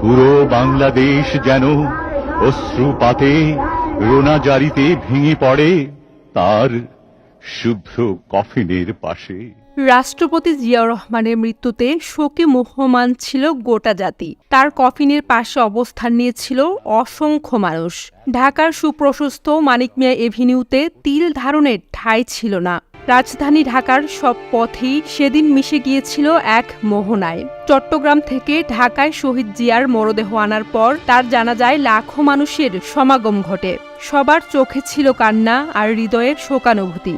পুরো বাংলাদেশ যেন অশ্রুপাতে রোনাজারিতে ভেঙে পড়ে তার শুভ্র কফিনের পাশে। রাষ্ট্রপতি জিয়াউর রহমানের মৃত্যুতে শোকে মুহ্যমান ছিল গোটা জাতি। তার কফিনের পাশে অবস্থান নিয়েছিল অসংখ্য মানুষ। ঢাকার সুপ্রশস্ত মানিক মিয়া এভিনিউতে তিল ধারণের ঠাঁই ছিল না। রাজধানী ঢাকার সব পথেই সেদিন মিশে গিয়েছিল এক মোহনায়। চট্টগ্রাম থেকে ঢাকায় শহীদ জিয়ার মরদেহ আনার পর তার জানাজায় লাখো মানুষের সমাগম ঘটে। সবার চোখে ছিল কান্না আর হৃদয়ে শোকানুভূতি।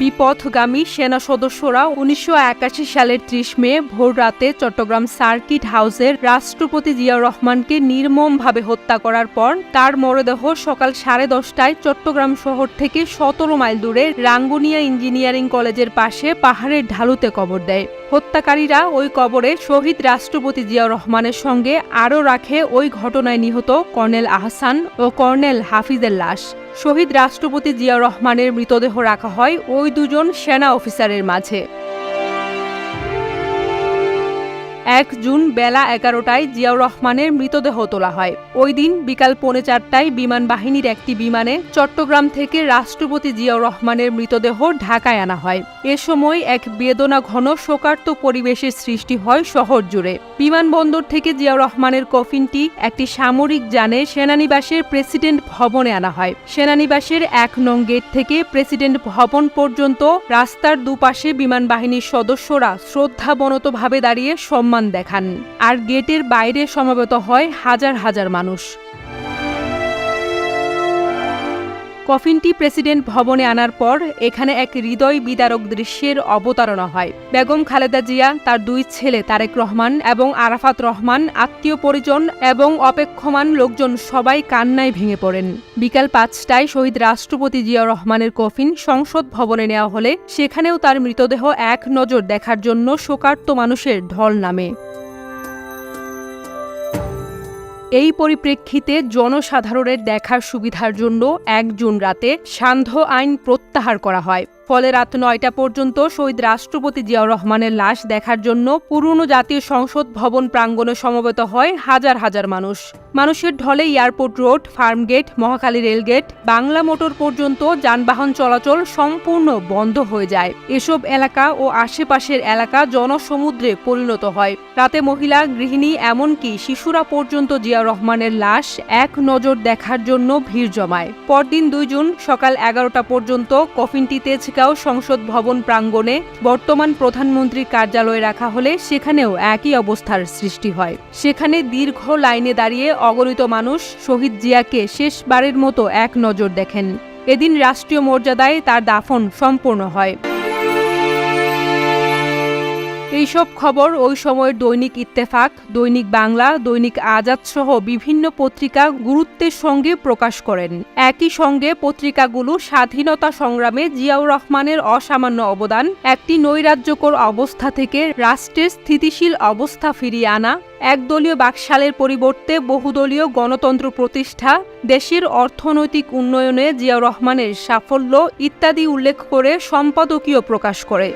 বিপথগামী সেনা সদস্যরা ১৯৮১ সালের ৩০ মে ভোররাতে চট্টগ্রাম সার্কিট হাউসের রাষ্ট্রপতি জিয়াউর রহমানকে নির্মমভাবে হত্যা করার পর তার মরদেহ সকাল 10:30টায় চট্টগ্রাম শহর থেকে ১৭ মাইল দূরে রাঙ্গুনিয়া ইঞ্জিনিয়ারিং কলেজের পাশে পাহাড়ের ঢালুতে কবর দেয়। হত্যাকারীরা ওই কবরে শহীদ রাষ্ট্রপতি জিয়াউর রহমানের সঙ্গে আরও রাখে ওই ঘটনায় নিহত কর্নেল আহসান ও কর্নেল হাফিজের লাশ। শহীদ রাষ্ট্রপতি জিয়াউর রহমানের মৃতদেহ রাখা হয় ওই দুজন সেনা অফিসারের মাঝে। ১ জুন বেলা ১১টায় জিয়াউর রহমানের মৃতদেহ তোলা হয়। ওই দিন বিকাল ৩:৪টায় বিমান বাহিনীর একটি বিমানে চট্টগ্রাম থেকে রাষ্ট্রপতি জিয়াউর রহমানের মৃতদেহ ঢাকায় আনা হয়। এ সময় এক বেদনাঘন শোকার্ত পরিবেশের সৃষ্টি হয় শহর জুড়ে। বিমানবন্দর থেকে জিয়াউর রহমানের কফিনটি একটি সামরিক যানে সেনানিবাসের প্রেসিডেন্ট ভবনে আনা হয়। সেনানিবাসের ১ নং গেট থেকে প্রেসিডেন্ট ভবন পর্যন্ত রাস্তার দুপাশে বিমান বাহিনীর সদস্যরা শ্রদ্ধাবনতভাবে দাঁড়িয়ে সম্মান দেখান, আর গেটের বাইরে সমবেত হয় হাজার হাজার মানুষ। কফিনটি প্রেসিডেন্ট ভবনে আনার পর এখানে এক হৃদয় বিদারক দৃশ্যের অবতারণা হয়। বেগম খালেদা জিয়া, তার 2 ছেলে তারেক রহমান এবং আরাফাত রহমান, আত্মীয় পরিজন এবং অপেক্ষমান লোকজন সবাই কান্নায় ভেঙে পড়েন। বিকাল 5টায় শহীদ রাষ্ট্রপতি জিয়াউর রহমানের কফিন সংসদ ভবনে নেওয়া হলে সেখানেও তার মৃতদেহ এক নজর দেখার জন্য শোকার্ত মানুষের ঢল নামে। এই পরিপ্রেক্ষিতে জনসাধারণের দেখার সুবিধার জন্য ১ জুন রাতে সান্ধ্য আইন প্রত্যাহার করা হয়। ফলে রাত ৯টা পর্যন্ত শহীদ রাষ্ট্রপতি জিয়াউর রহমানের লাশ দেখার জন্য পুরনো জাতীয় সংসদ ভবন প্রাঙ্গণে সমবেত হয় হাজার হাজার মানুষ। মানুষের ঢলে airport road, Farmgate, Mohakhali rail gate, Bangla motor পর্যন্ত যানবাহন চলাচল সম্পূর্ণ বন্ধ হয়ে যায়। এসব এলাকা ও আশেপাশের এলাকা জনসমুদ্রে পরিণত হয়। রাতে মহিলা, গৃহিণী, এমনকি শিশুরা পর্যন্ত জিয়াউর রহমানের লাশ এক নজর দেখার জন্য ভিড় জমায়। পরদিন ২ জুন সকাল ১১টা পর্যন্ত কফিনটি তেজগাঁও সংসদ ভবন প্রাঙ্গণে বর্তমান প্রধানমন্ত্রীর কার্যালয়ে রাখা হলে সেখানেও একই অবস্থার সৃষ্টি হয়। সেখানে দীর্ঘ লাইনে দাঁড়িয়ে অগণিত মানুষ শহীদ জিয়াকে শেষবারের মতো এক নজর দেখেন। এদিন রাষ্ট্রীয় মর্যাদায় তার দাফন সম্পূর্ণ হয়। এইসব খবর ওই সময়ের দৈনিক ইত্তেফাক, দৈনিক বাংলা, দৈনিক আজাদ সহ বিভিন্ন পত্রিকা গুরুত্বের সঙ্গে প্রকাশ করেন। একই সঙ্গে পত্রিকাগুলো স্বাধীনতা সংগ্রামে জিয়াউর রহমানের অসামান্য অবদান, একটি নৈরাজ্যকর অবস্থা থেকে রাষ্ট্রের স্থিতিশীল অবস্থা ফিরিয়ে আনা, একদলীয় বাকশালের পরিবর্তে বহুদলীয় গণতন্ত্র প্রতিষ্ঠা, দেশের অর্থনৈতিক উন্নয়নে জিয়াউর রহমানের সাফল্য ইত্যাদি উল্লেখ করে সম্পাদকীয় প্রকাশ করে।